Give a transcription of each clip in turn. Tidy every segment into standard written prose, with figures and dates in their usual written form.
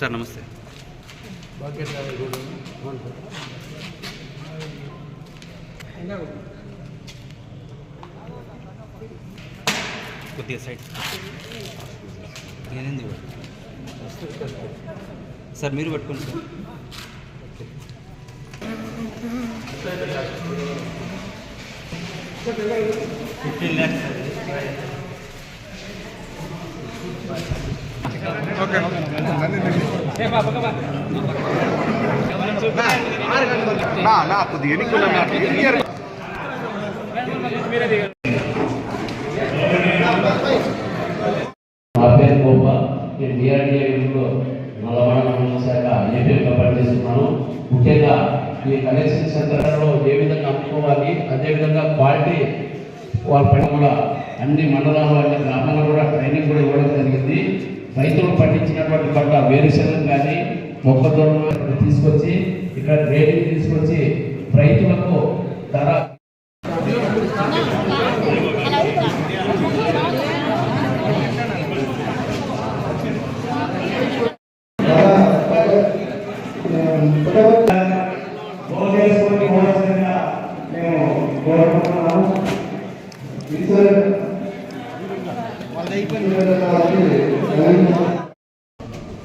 Sir నమస్తే. కొద్దిగా side నేనేంది sir, మీరు పట్టుకోండి సార్. 15 lakhs okay. కొద్దిగా ఎన్నికలు శాఖ ఏపీగా పనిచేస్తున్నాను. ముఖ్యంగా ఈ కలెక్షన్ సెంటర్లో ఏ విధంగా అమ్ముకోవాలి, అదేవిధంగా క్వాలిటీ వాళ్ళ పని కూడా అన్ని మండలాల్లో అన్ని గ్రామాల్లో కూడా ట్రైనింగ్ కూడా ఇవ్వడం జరిగింది. రైతులు పండించినటువంటి పంట వేరుశనగ కానీ మొక్కజొన్న తీసుకొచ్చి ఇక్కడ రేటింగ్ తీసుకొచ్చి రైతులకు ధర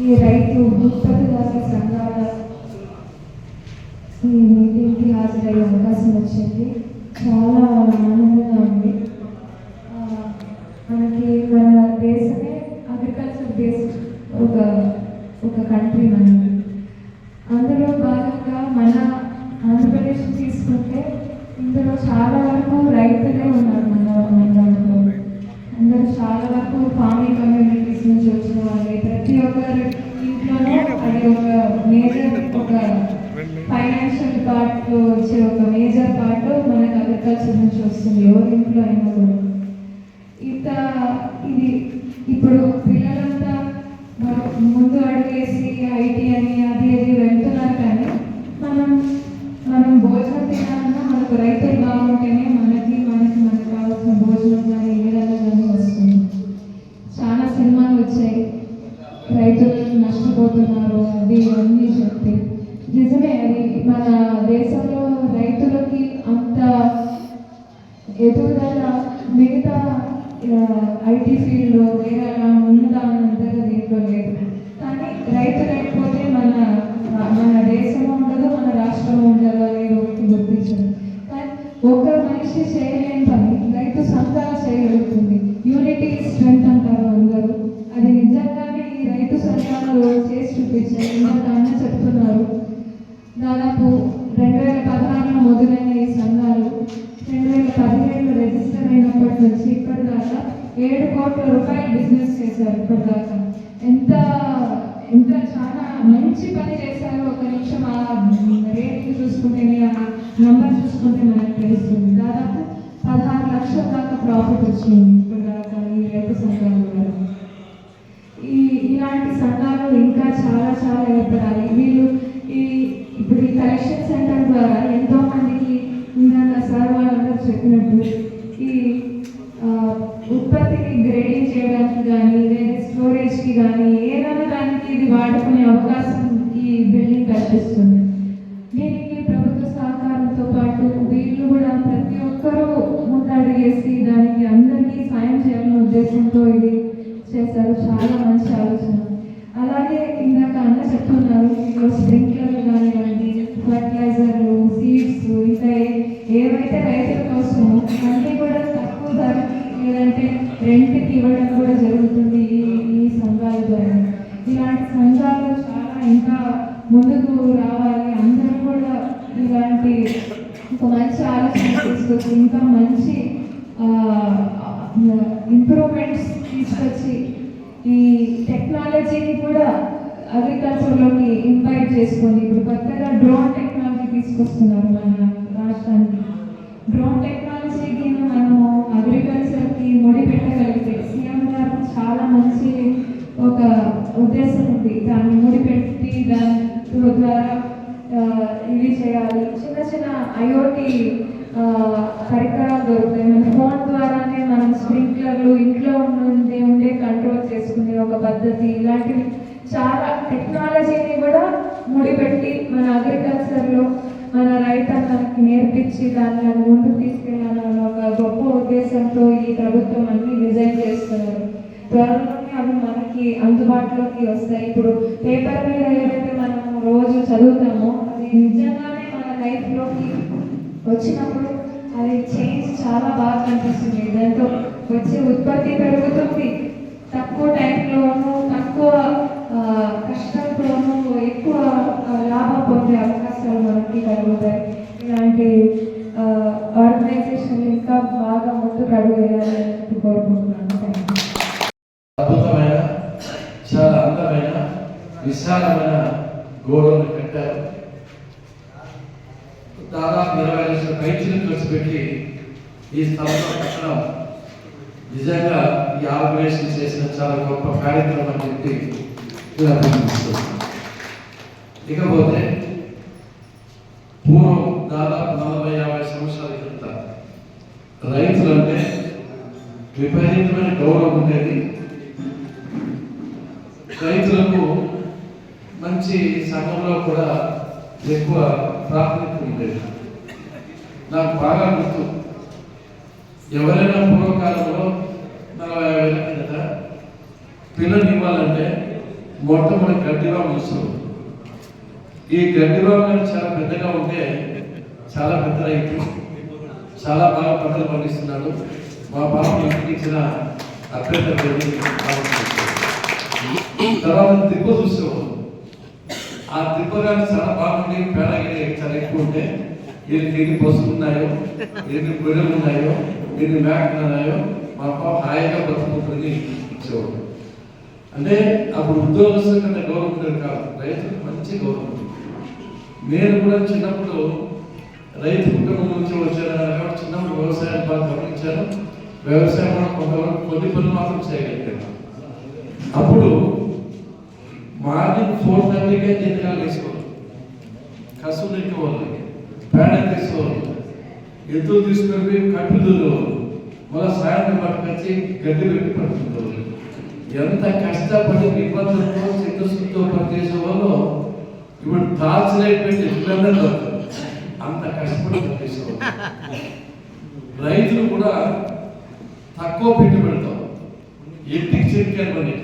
ఈ రైతు ఉత్పత్తిదారుల సంఘాల ఈ మీటింగ్కి హాజరయ్యే అవకాశం వచ్చింది. చాలా ఆనందంగా ఉంది. మనకి మన దేశమే అగ్రికల్చర్ బేస్డ్ ఒక కంట్రీ మనకి. అందులో భాగంగా మన ఆంధ్రప్రదేశ్ తీసుకుంటే ఇందులో చాలా వరకు రైతులే ఉన్నారు. మన దాంట్లో అందరూ చాలా వరకు ఫార్మింగ్ కమ్యూనిటీస్ నుంచి వచ్చిన వాళ్ళే. ప్రతి ఒక్కరి ఇంట్లోనూ అది ఒక మేజర్ ఒక ఫైనాన్షియల్ పార్ట్లో వచ్చే ఒక మేజర్ పార్ట్ మనకు అగ్రికల్చర్ నుంచి వస్తుంది. ఎవరి ఇంట్లో అయినా కూడా ఇది ఇప్పుడు పిల్లలంతా ముందు అడుగేసి ఐటీ అని అది వెళ్తున్నారు. కానీ మనం భోజనం తినాలన్నా మనకు రైతులు బాగుంటేనే మనకు కావాల్సిన భోజనం కానీ ఏదైనా కానీ వస్తుంది. చాలా సినిమాలు వచ్చాయి, రైతులు నష్టపోతున్నారు అది అన్నీ చెప్పి. నిజమే, అది మన దేశంలో రైతులకి అంత ఎదుగుదల మిగతా ఐటీ ఫీల్డ్లో వేరే ఉందా అన్నంతగా దీంట్లో లేదు. కానీ రైతు లేకపోతే మన దేశం ఉండదు, మన రాష్ట్రం ఉండదు అనేది ఒకటి గుర్తించదు. కానీ ఒక మనిషి చేయలేని పని రైతు సంఘాలు చేయగలుగుతుంది. యూనిటీ స్ట్రెంత్ అంటారు అందరూ. అది నిజంగానే ఈ రైతు సంఘాలు చేసి చూపించాయి. ఇందాక చెప్తున్నారు, దాదాపు 2016లో మొదలైన ఈ సంఘాలు 2017లో రిజిస్టర్ అయినప్పటి నుంచి ఇప్పటిదాకా 7 కోట్ల రూపాయలు బిజినెస్ చేశారు. ఇప్పటిదాకా ఎంత చాలా మంచి పని చేశారు. ఒక నిమిషం ఆ రేట్లు చూసుకుంటేనే ఆ నంబర్ చూసుకుంటే మనకు తెలుస్తుంది. దాదాపు 16 లక్షల దాకా ప్రాఫిట్ వచ్చింది ఇప్పటిదాకా ఈ రైతు సంఘాల ద్వారా. ఇలాంటి సంఘాలు ఇంకా చాలా చాలా ఏర్పడాలి. వీళ్ళు ఇప్పుడు ఈ కలెక్షన్ సెంటర్ ద్వారా ఎంతో మందికి ఇందాక సార్ వాళ్ళందరూ చెప్పినట్టు ఈ ఉత్పత్తిని గ్రేడింగ్ చేయడానికి కానీ వేరే స్టోరేజ్కి కానీ ఏదైనా దానికి ఇది వాడుకునే అవకాశం ఈ బిల్డింగ్ కల్పిస్తుంది. దీనికి ప్రభుత్వ సహకారంతో పాటు వీళ్ళు కూడా ప్రతి ఒక్కరూ ముందడుగేసి దానికి అందరికీ సాయం చేయాలనే ఉద్దేశంతో ఇది చేశారు. చాలా మంచి ఆలోచన. అలాగే ఇందాక చెప్తున్నారు, ఇందులో స్ప్రింక్లర్లు కానివ్వండి, ఫర్టిలైజర్లు, సీడ్స్, ఇంకా ఏవైతే రైతుల కోసమో అన్నీ కూడా తక్కువ ధరకి లేదంటే రెంట్కి ఇవ్వడం కూడా జరుగుతుంది ఈ సంఘాల ద్వారా. ఇలాంటి సంఘాలు చాలా ఇంకా ముందుకు రావాలి. అందరూ కూడా ఇలాంటి ఒక మంచి ఆలోచన తీసుకొచ్చి ఇంకా మంచి ఇంప్రూవ్మెంట్స్ తీసుకొచ్చి ఈ టెక్నాలజీని కూడా అగ్రికల్చర్లోకి ఇన్వైట్ చేసుకొని ఇప్పుడు కొత్తగా డ్రోన్ టెక్నాలజీ తీసుకొస్తున్నారు మన రాష్ట్రానికి. డ్రోన్ టెక్నాలజీకి మనము అగ్రికల్చర్కి ముడి పెట్టగలిగితే సీఎం గారు చాలా మంచి ఒక ఉద్దేశం ఉంది. దాన్ని ముడిపెట్టి దాని ద్వారా ఇవి చేయాలి. చిన్న చిన్న ఐఓటీ పరికరాలు దొరుకుతాయి. మన ఫోన్ ద్వారానే మనం స్ప్రింక్లర్లు ఇంట్లో ఉండే కంట్రోల్ చేసుకునే ఒక పద్ధతి, ఇలాంటివి చాలా టెక్నాలజీని కూడా ముడిపెట్టి మన అగ్రికల్చర్లో మన రైతాంగానికి నేర్పించి దాన్ని ముందుకు తీసుకెళ్ళాలన్న ఒక గొప్ప ఉద్దేశంతో ఈ ప్రభుత్వం అన్ని డిజైన్ చేస్తున్నారు. త్వరలోనే అవి మనకి అందుబాటులోకి వస్తాయి. ఇప్పుడు పేపర్ మీద ఏదైతే మనం రోజు చదువుతామో అది నిజంగానే మన లైఫ్లోకి వచ్చినప్పుడు అది చేంజ్ చాలా బాగా కనిపిస్తుంది. దాంతో వచ్చే ఉత్పత్తి పెరుగుతుంది, తక్కువ టైంలోనూ తక్కువ కష్టంతోనూ ఎక్కువ లాభం పొందే అవకాశాలు మనకి కలుగుతాయి. ఇలాంటి ఆర్గనైజేషన్ ఇంకా బాగా ముందుకు అడుగు వేయాలని చెప్పి కోరుకుంటున్నాను. అద్భుతమైన, చాలా అందమైన, విశాలమైన గోడను కట్టారు. దాదాపు 20 లక్షల పైచీలు ఖర్చు పెట్టి ఈ స్థలంలో కట్టడం నిజంగా ఈ ఆర్గనైజేషన్ చేసిన చాలా గొప్ప కార్యక్రమం అని చెప్పి అభినందిస్తున్నాను. ఇకపోతే పూర్వం దాదాపు 40-50 సంవత్సరాల క్రితం రైతులంటే విపరీతమైన గౌరవం ఉండేది. రైతులకు మంచి సంఘంలో కూడా ఎక్కువ ప్రాతినిధ్యం ఉండేది. నాకు బాగా గుర్తు, ఎవరైనా పూర్వకాలంలో 40-50 ఏళ్ళ కిందట పిల్లలు ఇవ్వాలంటే మొట్టమొదటి గడ్డివాము ఇస్తారు. ఈ గడ్డివాము చాలా పెద్దగా ఉంటే చాలా పెద్ద రైతు, చాలా బాగా పంటలు పండిస్తున్నాడు, మా బాబు ఇంటికి ఇచ్చిన అభ్యర్థి తర్వాత దిబ్బ చూసేవాళ్ళు. ఆ దిబ్బ కానీ చాలా బాగుంది, పేడగిరి చాలా ఎక్కువ ఉంటే ఎన్ని పశువులు ఉన్నాయో, ఎన్ని గొర్రెలు ఉన్నాయో, ఎన్ని మేకలు ఉన్నాయో మా పాప హాయిగా బతుకుంటుంది ఇచ్చేవాడు. అంటే అప్పుడు ఉద్యోగస్తుల కన్నా గౌరవం ఉండేది కాదు, రైతులకు మంచి గౌరవం. నేను కూడా చిన్నప్పుడు రైతు కుటుంబం నుంచి వచ్చాను కాబట్టి చిన్నప్పుడు వ్యవసాయాన్ని బాగా గమనించాను. వ్యవసాయం కూడా కొంతవరకు కొన్ని పనులు మాత్రం చేయగలిగాను. అప్పుడు మార్నింగ్ 4:30కే జీతకాలు వేసేవాళ్ళు, కసులు ఎక్కేవాళ్ళు, పేడ తీసేవాళ్ళు, ఎద్దులు తీసుకొని కట్టుదలు, మళ్ళీ సాయంత్రం పట్టుకొచ్చి గడ్డి పెట్టి పడుతుంటారు. ఎంత కష్టపడి నిబంధనతో చిత్తశుద్ధితో పనిచేసే వాళ్ళు ఇప్పుడు టార్చ్ లైట్ పెట్టి ఇళ్ళందరూ దొరుకుతారు. అంత కష్టపడి పనిచేసేవాళ్ళు. రైతులు కూడా తక్కువ పెట్టుబడితో ఇంటికి చెనిక్కాయలు పండి,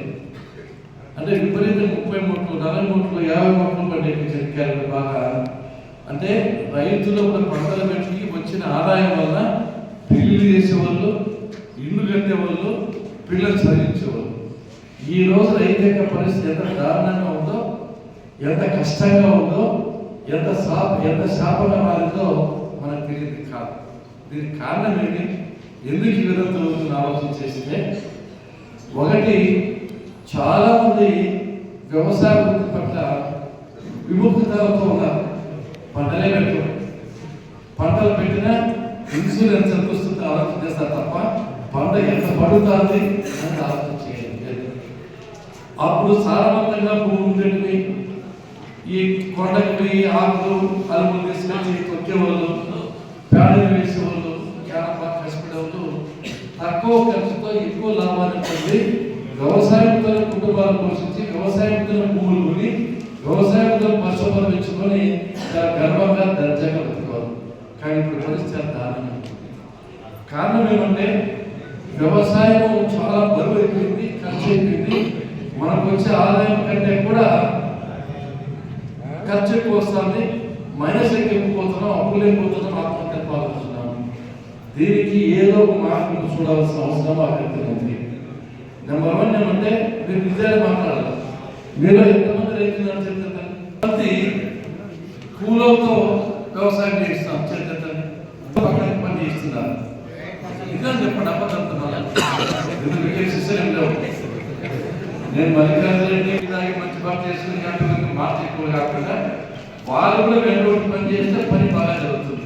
అంటే విపరీతం 30 మూట్లు, 40 మూట్లు, 50 మూట్లు పండే చెనిక్కాయలు బాగా. అంటే రైతులు కూడా పంటలు పెట్టి వచ్చిన ఆదాయం వల్ల పెళ్లి చేసేవాళ్ళు, ఇల్లు కట్టేవాళ్ళు, పిల్లలు చదివించేవాళ్ళు. ఈ రోజు రైతు యొక్క పరిస్థితి ఎంత దారుణంగా ఉందో, ఎంత కష్టంగా ఉందో, ఎంత శాపంగా మారిందో మనకు తెలియదు కాదు. దీనికి కారణం ఏంటి? ఎందుకు ఈ విధంగా జరుగుతున్న ఆలోచన చేస్తే, ఒకటి చాలా మంది వ్యవసాయ వృత్తి పట్ల విముక్తతో ఉన్నారు. పంటలే పెట్టారు, పంటలు పెట్టినా ఇన్సూరెన్స్ ఎంత వస్తుందో ఆలోచన చేస్తారు తప్ప పంట ఎంత పడుతుంది అని ఆలోచన చేయలేదు. అప్పుడు సారవంతంగా భూమి ఉండేటివి, ఈ కొండకి పోయి ఆకులు అలుములు తీసుకొచ్చి తొక్కేవాళ్ళు, పేడలు వేసేవాళ్ళు, చాలా బాగా కష్టపడేవాళ్ళు. తక్కువ ఖర్చుతో ఎక్కువ లాభాన్ని పొంది వ్యవసాయంతో కుటుంబాలు పోషించి, వ్యవసాయంతో భూములు కొని, వ్యవసాయంతో పశువులు పెంచుకొని చాలా గర్వంగా దర్జాగా బతుకోవాలి. కానీ ఇప్పుడు పరిస్థితి దారుణంగా. కారణం ఏమంటే వ్యవసాయం చాలా బరువు అయిపోయింది, ఖర్చు అయిపోయింది. మనకు వచ్చే ఆదాయం కంటే కూడా ఖర్చు ఎక్కువ వస్తుంది, మైనస్ ఎక్కువైపోతున్నాం, అప్పులైపోతున్నాం, ఆత్మహత్య పాల్గొంటున్నాం. దీనికి ఏదో ఒక మార్పులు చూడాల్సిన అవసరం అక్కడ ఉంది. నెంబర్ 1 ఏమంటే మీరు నిజాలు మాట్లాడాలి. మీలో ఎంతమంది రైతులు చెప్తారు? కూలతో వ్యవసాయం చేయిస్తాం, చెప్తాను పక్కన పని చేస్తున్నారు. నిజం చెప్పండి, అబద్ధం సిస్టమ్ లేవు. నేను మల్లికార్జున రెడ్డి దానికి మంచి పని చేసుకుని కాబట్టి మాట ఎక్కువ కాకుండా వాళ్ళు కూడా వెంటబడి పని చేస్తే పని బాగా జరుగుతుంది.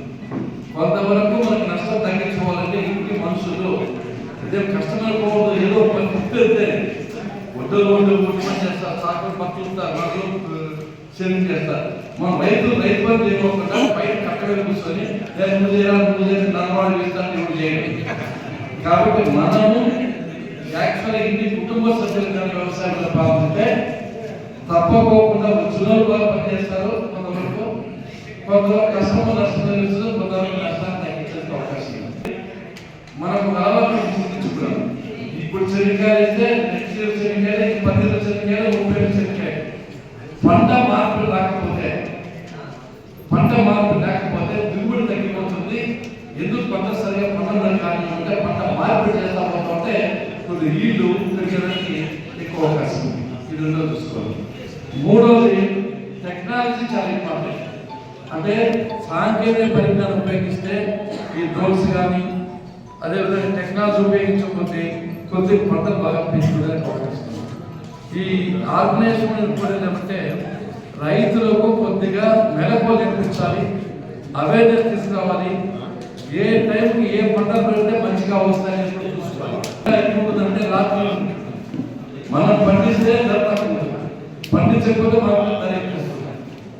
కొంతవరకు మనకు నష్టం తగ్గించుకోవాలంటే ఇంటికి మనుషులు ఇదే కస్టమర్ పోవద్దు, ఏదో పని గుర్తితే ఒడ్డలు పని చేస్తారు, సాకులు పని చూస్తారు, వాళ్ళు సేవింగ్ చేస్తారు. మన రైతు పని చేయకుండా బయట కట్టగా కూర్చొని ముందు చేసి నడవాళ్ళు వేస్తాను ఇప్పుడు చేయడం. కాబట్టి మనము యాక్చువల్గా ఇంటి కుటుంబ సభ్యులు కానీ వ్యవసాయంలో పాల్గొంటే తప్పకోకుండా ఉద్యోగులు బాగా పనిచేస్తారు, కొంతవరకు కష్టము నష్టం తెలుస్తుంది, కొంతవరకు నష్టాన్ని తగ్గించే అవకాశం ఉంది. మనకు రావాలి గుర్తించుకోవాలి. ఇప్పుడు చెనిక్కాయలు అయితే నెక్స్ట్ ఇయర్ చెనిక్కాయలు, 10 చెనిక్కాయలు, 30 చెనిక్కాయలు. పంట మార్పు లేకపోతే దిగుబడి తగ్గిపోతుంది. ఎందుకు పంట సరిగా పంటలు కారణం అంటే పంట మార్పిడి చేస్తా పోతుంటే కొద్ది నీళ్లు తగ్గడానికి ఎక్కువ అవకాశం ఉంది. ఇది రెండో చూసుకోవాలి. మూడవది టెక్నాలజీ చాలా ఇంపార్టెంట్. అంటే సాంకేతిక పరిజ్ఞానం ఉపయోగిస్తే ఈ డ్రోన్స్ కానీ అదేవిధంగా టెక్నాలజీ ఉపయోగించకపోతే కొద్ది పంటలు బాగా పెంచుకోవడానికి అవకాశం ఉంది. ఈ ఆర్గనైజేషన్ ఏమంటే రైతులకు కొద్దిగా మెలకువలు నేర్పించాలి, అవేర్నెస్ తీసుకురావాలి. ఏ టైంకి ఏ పంటలు పెడితే మంచిగా వస్తాయని కూడా చూసుకోవాలి. ఏముంటుందంటే రాత్రి మనం పండిస్తే ధర తక్కువ, పండించకపోతే మనకు ధర ఎక్కువ.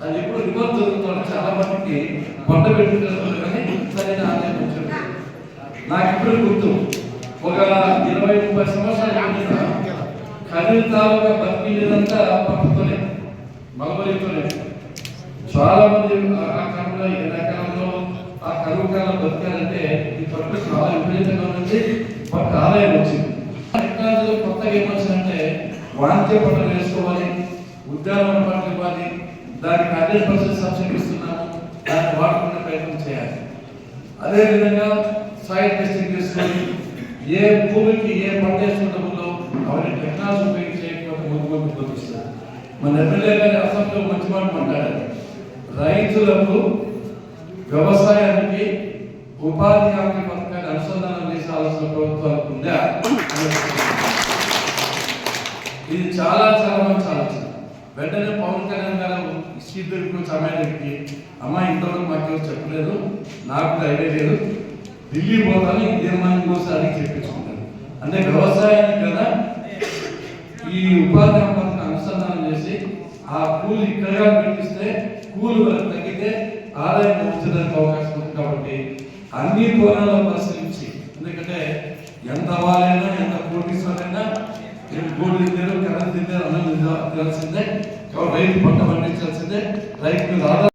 అది ఎప్పుడు రివర్స్ జరుగుతుంది. చాలా మందికి పంట పెట్టుకుంటారు కానీ సరైన ఆదాయం వచ్చారు. నాకు ఇప్పుడు గుర్తు, ఒక 20-30 సంవత్సరాల కదిరి తాలూకా బతికిలేదంతా పంటతోనే, మగబలితోనే. చాలా మంది ఆ కాలంలో ఎండాకాలంలో ఆ కరువు కాలం బతికారంటే ఈ పంట చాలా విపరీతంగా ఉంది, పంట ఆదాయం వచ్చింది. టెక్నాలజీలో కొత్తగా ఏమొచ్చిందంటే వాణిజ్య పంటలు వేసుకోవాలి, ఉద్యానవన పంటలు ఇవ్వాలి, దానికి 100% సబ్సిడీ ఇస్తున్నాము, దాన్ని వాడుకునే ప్రయత్నం చేయాలి. అదేవిధంగా సాయిల్ టెస్టింగ్ చేసుకొని ఏ భూమికి ఏ పంట వేసుకుంటామో అవన్నీ టెక్నాలజీ ఉపయోగించకపోతే ముందు పొందుతుంది. మన ఎమ్మెల్యే గారి అసెంబ్లీలో మంచి మాట మాట్లాడారు. రైతులకు వ్యవసాయానికి ఉపాధి హామీ పథకాన్ని అనుసంధానం చేసే ఆలోచన ప్రభుత్వానికి ఉందా? ఇది చాలా చాలా మంచి ఆలోచన. వెంటనే పవన్ కళ్యాణ్ గారు శ్రీదేవి గురించి అమ్మాయికి, అమ్మాయి ఇంతవరకు మాకు చెప్పలేదు, నాకు ఐడియా లేదు, ఢిల్లీ పోతాను ఈ తీర్మానం కోసం అని చెప్పించుకుంటాను. అంటే వ్యవసాయానికి కదా ఈ ఉపాధి హామీ అనుసంధానం చేసి ఆ కూలి ఇక్కడ పెట్టిస్తే కూలి వరకు తగ్గితే ఆదాయం వచ్చేదానికి అవకాశం ఉంది. కాబట్టి అన్ని కోణాల్లో పరిశీలించి, ఎందుకంటే ఎంత వాళ్ళైనా ఎంత కోటీశ్వరైనా గోడు తింటారు, కరెంట్ తింటారు, అన్నం తినాల్సిందే. కాబట్టి రైతు పంట పండించాల్సిందే. రైతు మీద